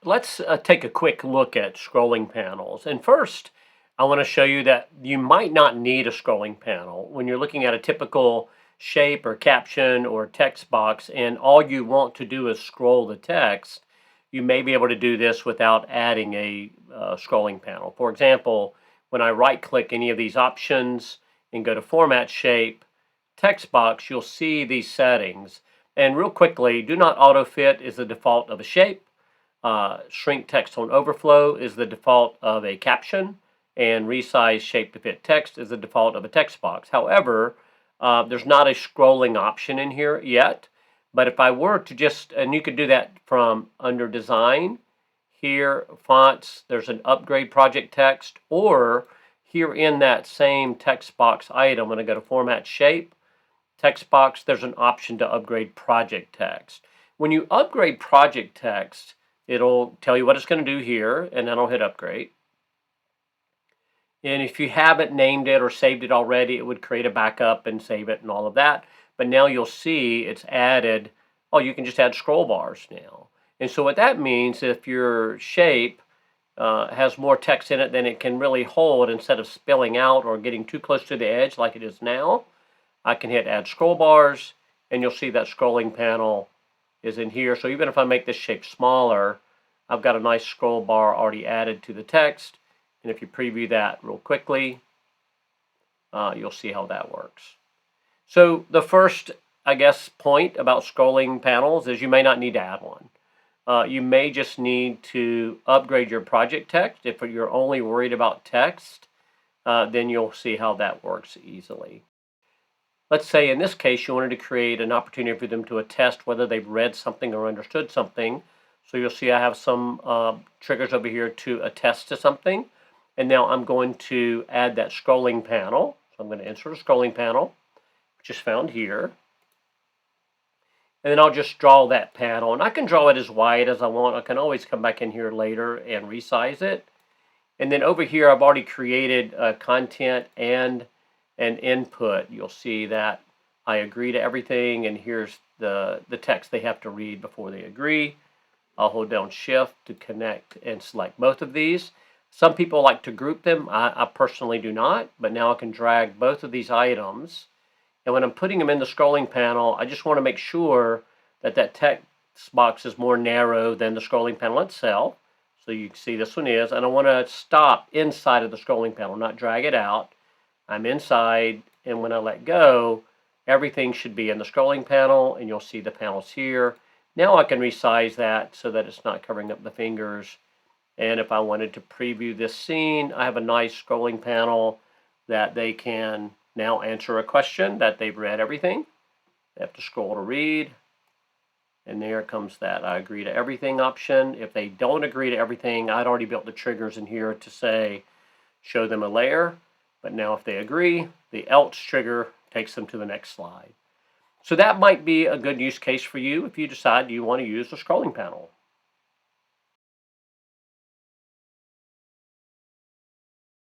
Let's take a quick look at scrolling panels. And first, I want to show you that you might not need a scrolling panel when you're looking at a typical shape or caption or text box, and all you want to do is scroll the text. You may be able to do this without adding a scrolling panel. For example, when I right click any of these options and go to Format Shape, Text Box, you'll see these settings. And real quickly, Do Not Auto Fit is the default of a shape. Shrink text on overflow is the default of a caption, and resize shape to fit text is the default of a text box. However, there's not a scrolling option in here yet, but if I were to just, and you could do that from under design, here, fonts, there's an upgrade project text, or here in that same text box item, I'm going to go to format shape, text box, there's an option to upgrade project text. When you upgrade project text, it'll tell you what it's going to do here, and then I'll hit upgrade. And if you haven't named it or saved it already, it would create a backup and save it and all of that. But now you'll see it's added, oh, you can just add scroll bars now. And so what that means, if your shape has more text in it than it can really hold, instead of spilling out or getting too close to the edge like it is now, I can hit add scroll bars, and you'll see that scrolling panel is in here. So even if I make this shape smaller, I've got a nice scroll bar already added to the text. And if you preview that real quickly, you'll see how that works. So the first, I guess, point about scrolling panels is you may not need to add one. You may just need to upgrade your project text. If you're only worried about text, then you'll see how that works easily. Let's say in this case you wanted to create an opportunity for them to attest whether they've read something or understood something. So you'll see I have some triggers over here to attest to something. And now I'm going to add that scrolling panel. So I'm going to insert a scrolling panel, which is found here. And then I'll just draw that panel. And I can draw it as wide as I want. I can always come back in here later and resize it. And then over here I've already created content and an input. You'll see that I agree to everything, and here's the text they have to read before they agree. I'll hold down Shift to connect and select both of these. Some people like to group them. I personally do not, but now I can drag both of these items. And when I'm putting them in the scrolling panel, I just want to make sure that that text box is more narrow than the scrolling panel itself. So you can see this one is, and I want to stop inside of the scrolling panel, not drag it out. I'm inside, and when I let go, everything should be in the scrolling panel, and you'll see the panels here. Now I can resize that so that it's not covering up the fingers. And if I wanted to preview this scene, I have a nice scrolling panel that they can now answer a question that they've read everything. They have to scroll to read. And there comes that I agree to everything option. If they don't agree to everything, I'd already built the triggers in here to say, show them a layer. But now if they agree, the else trigger takes them to the next slide. So that might be a good use case for you if you decide you want to use the scrolling panel.